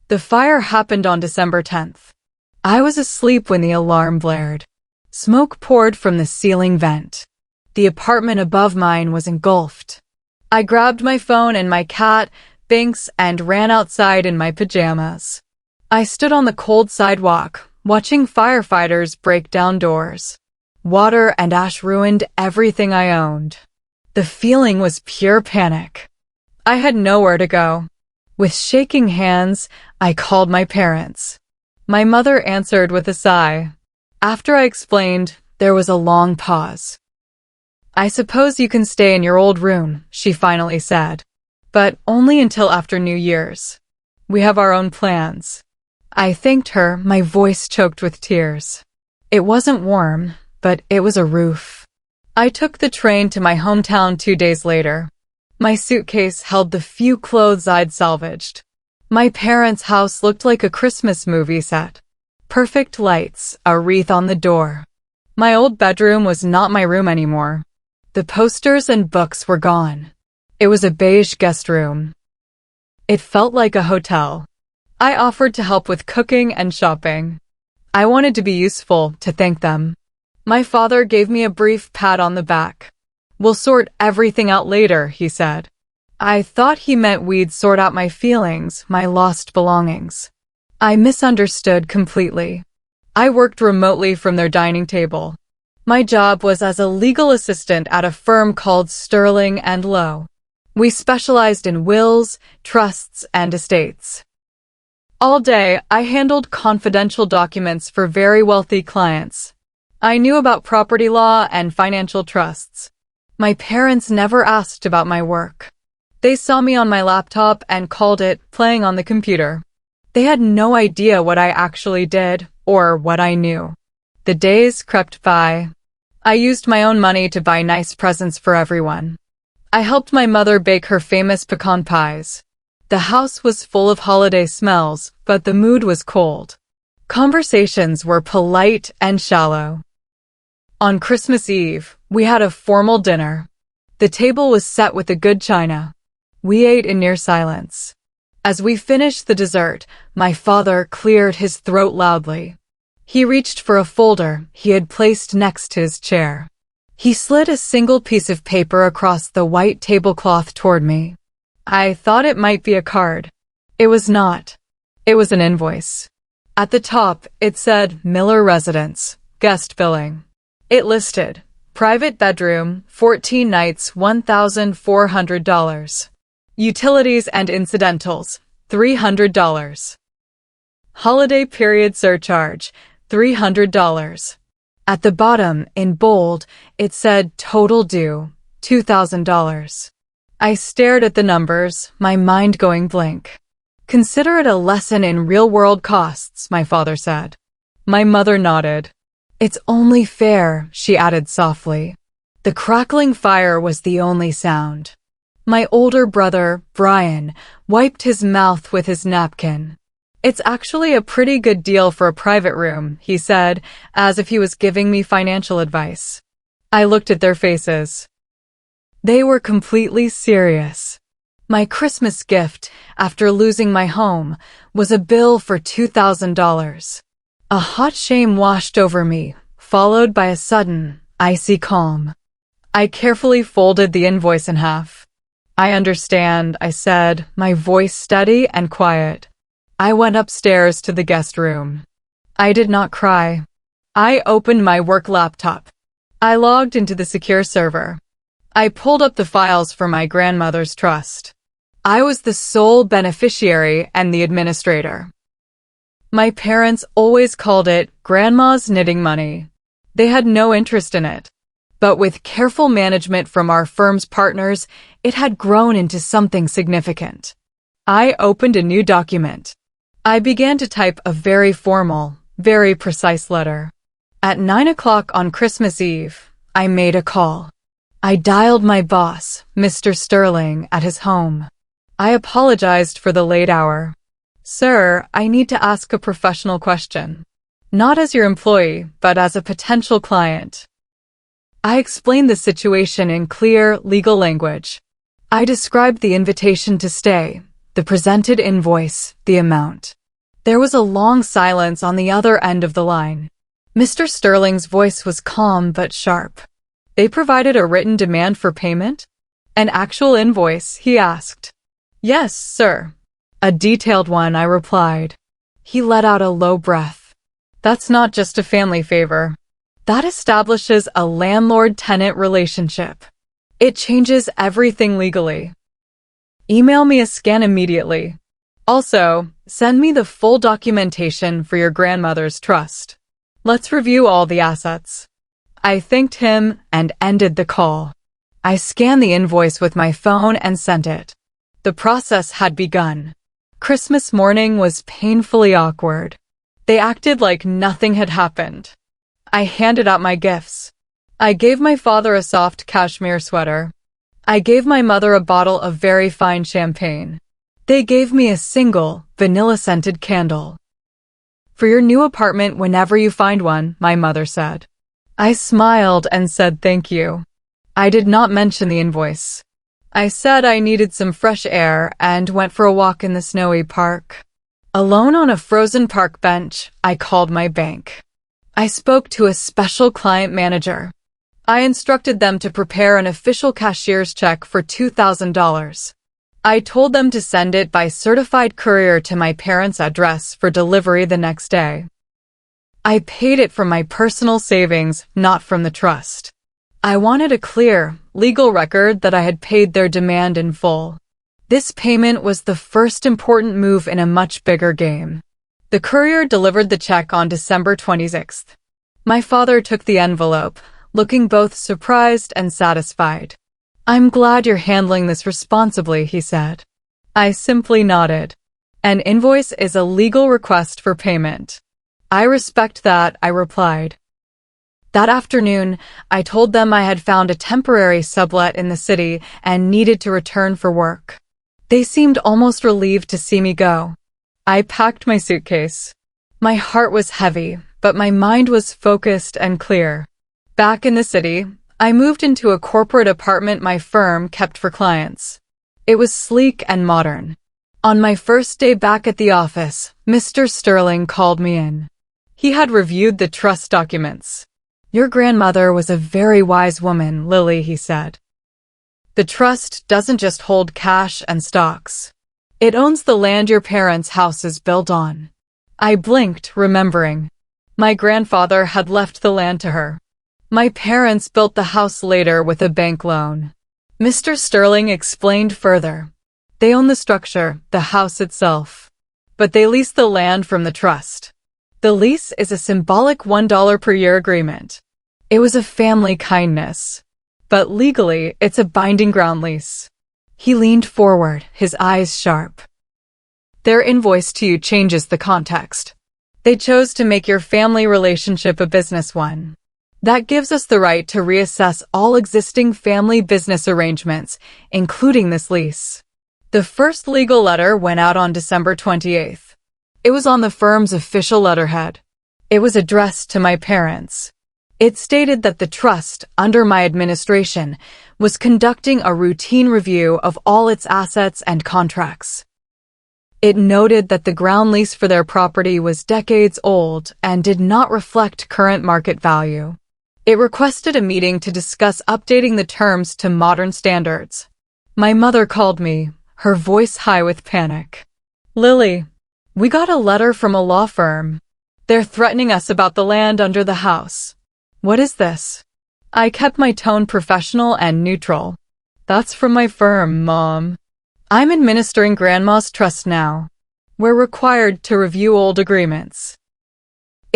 The fire happened on December 10th. I was asleep when the alarm blared. Smoke poured from the ceiling vent. The apartment above mine was engulfed. I grabbed my phone and my cat, Binks, and ran outside in my pajamas. I stood on the cold sidewalk, watching firefighters break down doors. Water and ash ruined everything I owned. The feeling was pure panic. I had nowhere to go. With shaking hands, I called my parents. My mother answered with a sigh. After I explained, there was a long pause. "I suppose you can stay in your old room," she finally said. "But only until after New Year's. We have our own plans." I thanked her, my voice choked with tears. It wasn't warm, but it was a roof. I took the train to my hometown 2 days later. My suitcase held the few clothes I'd salvaged. My parents' house looked like a Christmas movie set. Perfect lights, a wreath on the door. My old bedroom was not my room anymore. The posters and books were gone. It was a beige guest room. It felt like a hotel. I offered to help with cooking and shopping. I wanted to be useful, to thank them. My father gave me a brief pat on the back. "We'll sort everything out later," he said. I thought he meant we'd sort out my feelings, my lost belongings. I misunderstood completely. I worked remotely from their dining table. My job was as a legal assistant at a firm called Sterling and Lowe. We specialized in wills, trusts, and estates. All day, I handled confidential documents for very wealthy clients. I knew about property law and financial trusts. My parents never asked about my work. They saw me on my laptop and called it playing on the computer. They had no idea what I actually did or what I knew. The days crept by. I used my own money to buy nice presents for everyone. I helped my mother bake her famous pecan pies. The house was full of holiday smells, but the mood was cold. Conversations were polite and shallow. On Christmas Eve, we had a formal dinner. The table was set with the good china. We ate in near silence. As we finished the dessert, my father cleared his throat loudly. He reached for a folder he had placed next to his chair. He slid a single piece of paper across the white tablecloth toward me. I thought it might be a card. It was not. It was an invoice. At the top, it said Miller Residence, guest billing. It listed, private bedroom, 14 nights, $1,400. Utilities and incidentals, $300. Holiday period surcharge, $300. At the bottom, in bold, it said total due, $2,000. I stared at the numbers, my mind going blank. "Consider it a lesson in real-world costs," my father said. My mother nodded. "It's only fair," she added softly. The crackling fire was the only sound. My older brother, Brian, wiped his mouth with his napkin. "It's actually a pretty good deal for a private room," he said, as if he was giving me financial advice. I looked at their faces. They were completely serious. My Christmas gift, after losing my home, was a bill for $2,000. A hot shame washed over me, followed by a sudden, icy calm. I carefully folded the invoice in half. "I understand," I said, my voice steady and quiet. I went upstairs to the guest room. I did not cry. I opened my work laptop. I logged into the secure server. I pulled up the files for my grandmother's trust. I was the sole beneficiary and the administrator. My parents always called it Grandma's knitting money. They had no interest in it. But with careful management from our firm's partners, it had grown into something significant. I opened a new document. I began to type a very formal, very precise letter. At 9 o'clock on Christmas Eve, I made a call. I dialed my boss, Mr. Sterling, at his home. I apologized for the late hour. "Sir, I need to ask a professional question. Not as your employee, but as a potential client." I explained the situation in clear, legal language. I described the invitation to stay, the presented invoice, the amount. There was a long silence on the other end of the line. Mr. Sterling's voice was calm but sharp. They provided a written demand for payment? An actual invoice, he asked. Yes, sir. A detailed one, I replied. He let out a low breath. That's not just a family favor. That establishes a landlord-tenant relationship. It changes everything legally. Email me a scan immediately. Also, send me the full documentation for your grandmother's trust. Let's review all the assets. I thanked him and ended the call. I scanned the invoice with my phone and sent it. The process had begun. Christmas morning was painfully awkward. They acted like nothing had happened. I handed out my gifts. I gave my father a soft cashmere sweater. I gave my mother a bottle of very fine champagne. They gave me a single, vanilla-scented candle. For your new apartment whenever you find one, my mother said. I smiled and said thank you. I did not mention the invoice. I said I needed some fresh air and went for a walk in the snowy park. Alone on a frozen park bench, I called my bank. I spoke to a special client manager. I instructed them to prepare an official cashier's check for $2,000. I told them to send it by certified courier to my parents' address for delivery the next day. I paid it from my personal savings, not from the trust. I wanted a clear, legal record that I had paid their demand in full. This payment was the first important move in a much bigger game. The courier delivered the check on December 26th. My father took the envelope, looking both surprised and satisfied. I'm glad you're handling this responsibly, he said. I simply nodded. An invoice is a legal request for payment. I respect that, I replied. That afternoon, I told them I had found a temporary sublet in the city and needed to return for work. They seemed almost relieved to see me go. I packed my suitcase. My heart was heavy, but my mind was focused and clear. Back in the city, I moved into a corporate apartment my firm kept for clients. It was sleek and modern. On my first day back at the office, Mr. Sterling called me in. He had reviewed the trust documents. Your grandmother was a very wise woman, Lily, he said. The trust doesn't just hold cash and stocks. It owns the land your parents' house is built on. I blinked, remembering. My grandfather had left the land to her. My parents built the house later with a bank loan. Mr. Sterling explained further. They own the structure, the house itself. But they lease the land from the trust. The lease is a symbolic $1 per year agreement. It was a family kindness. But legally, it's a binding ground lease. He leaned forward, his eyes sharp. Their invoice to you changes the context. They chose to make your family relationship a business one. That gives us the right to reassess all existing family business arrangements, including this lease. The first legal letter went out on December 28th. It was on the firm's official letterhead. It was addressed to my parents. It stated that the trust, under my administration, was conducting a routine review of all its assets and contracts. It noted that the ground lease for their property was decades old and did not reflect current market value. It requested a meeting to discuss updating the terms to modern standards. My mother called me, her voice high with panic. Lily, we got a letter from a law firm. They're threatening us about the land under the house. What is this? I kept my tone professional and neutral. That's from my firm, Mom. I'm administering Grandma's trust now. We're required to review old agreements.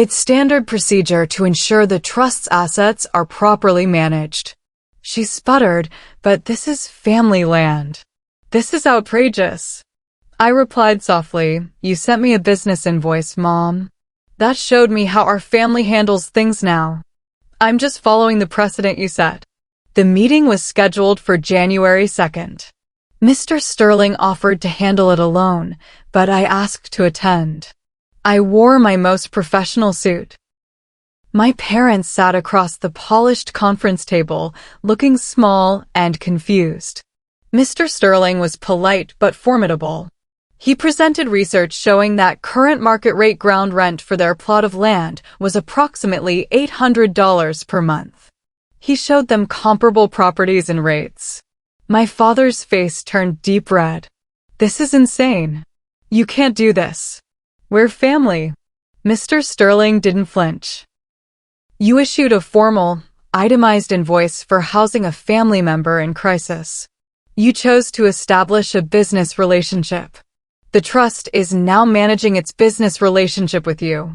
It's standard procedure to ensure the trust's assets are properly managed. She sputtered, but this is family land. This is outrageous. I replied softly, you sent me a business invoice, Mom. That showed me how our family handles things now. I'm just following the precedent you set. The meeting was scheduled for January 2nd. Mr. Sterling offered to handle it alone, but I asked to attend. I wore my most professional suit. My parents sat across the polished conference table, looking small and confused. Mr. Sterling was polite but formidable. He presented research showing that current market rate ground rent for their plot of land was approximately $800 per month. He showed them comparable properties and rates. My father's face turned deep red. This is insane. You can't do this. We're family. Mr. Sterling didn't flinch. You issued a formal, itemized invoice for housing a family member in crisis. You chose to establish a business relationship. The trust is now managing its business relationship with you.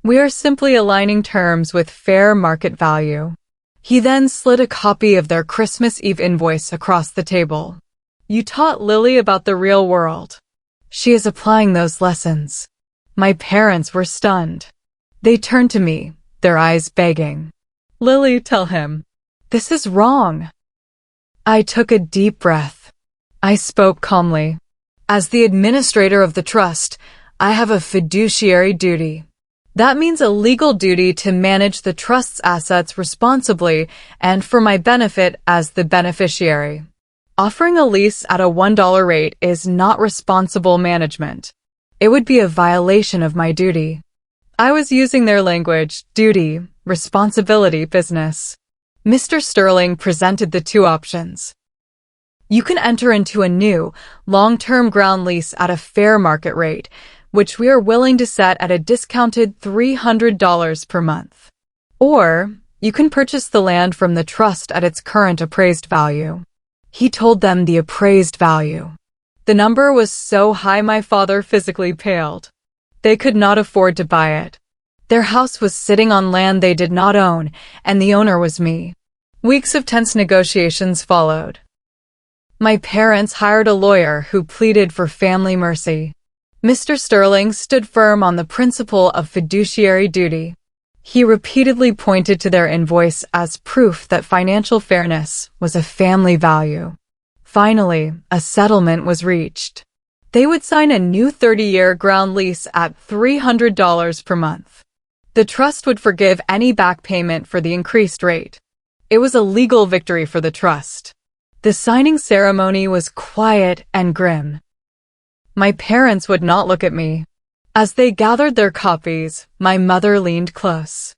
We are simply aligning terms with fair market value. He then slid a copy of their Christmas Eve invoice across the table. You taught Lily about the real world. She is applying those lessons. My parents were stunned. They turned to me, their eyes begging. Lily, tell him. This is wrong. I took a deep breath. I spoke calmly. As the administrator of the trust, I have a fiduciary duty. That means a legal duty to manage the trust's assets responsibly and for my benefit as the beneficiary. Offering a lease at a $1 rate is not responsible management. It would be a violation of my duty. I was using their language, duty, responsibility, business. Mr. Sterling presented the two options. You can enter into a new, long-term ground lease at a fair market rate, which we are willing to set at a discounted $300 per month. Or, you can purchase the land from the trust at its current appraised value. He told them the appraised value. The number was so high my father physically paled. They could not afford to buy it. Their house was sitting on land they did not own, and the owner was me. Weeks of tense negotiations followed. My parents hired a lawyer who pleaded for family mercy. Mr. Sterling stood firm on the principle of fiduciary duty. He repeatedly pointed to their invoice as proof that financial fairness was a family value. Finally, a settlement was reached. They would sign a new 30-year ground lease at $300 per month. The trust would forgive any back payment for the increased rate. It was a legal victory for the trust. The signing ceremony was quiet and grim. My parents would not look at me. As they gathered their copies, my mother leaned close.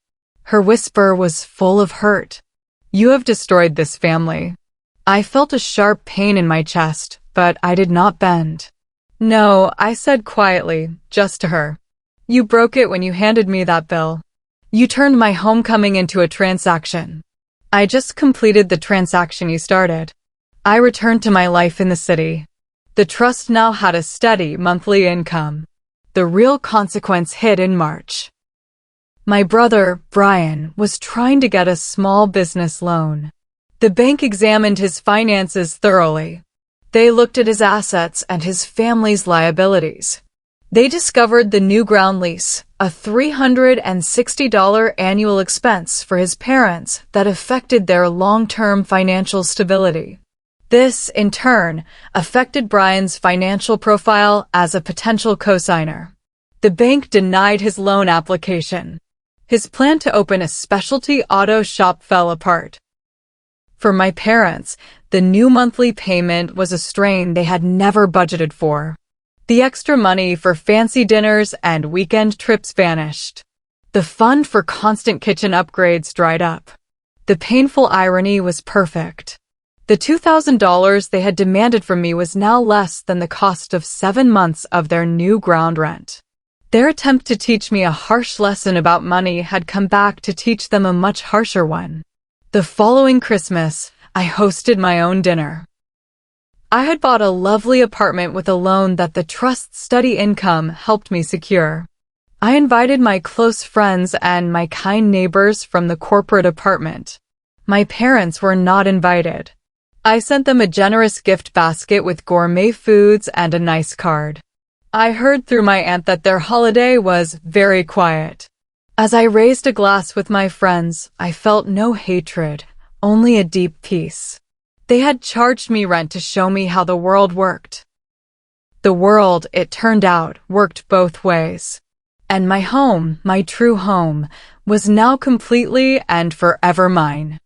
Her whisper was full of hurt. You have destroyed this family. I felt a sharp pain in my chest, but I did not bend. No, I said quietly, just to her. You broke it when you handed me that bill. You turned my homecoming into a transaction. I just completed the transaction you started. I returned to my life in the city. The trust now had a steady monthly income. The real consequence hit in March. My brother, Brian, was trying to get a small business loan. The bank examined his finances thoroughly. They looked at his assets and his family's liabilities. They discovered the new ground lease, a $360 annual expense for his parents that affected their long-term financial stability. This, in turn, affected Brian's financial profile as a potential cosigner. The bank denied his loan application. His plan to open a specialty auto shop fell apart. For my parents, the new monthly payment was a strain they had never budgeted for. The extra money for fancy dinners and weekend trips vanished. The fund for constant kitchen upgrades dried up. The painful irony was perfect. The $2,000 they had demanded from me was now less than the cost of 7 months of their new ground rent. Their attempt to teach me a harsh lesson about money had come back to teach them a much harsher one. The following Christmas, I hosted my own dinner. I had bought a lovely apartment with a loan that the trust's steady income helped me secure. I invited my close friends and my kind neighbors from the corporate apartment. My parents were not invited. I sent them a generous gift basket with gourmet foods and a nice card. I heard through my aunt that their holiday was very quiet. As I raised a glass with my friends, I felt no hatred, only a deep peace. They had charged me rent to show me how the world worked. The world, it turned out, worked both ways. And my home, my true home, was now completely and forever mine.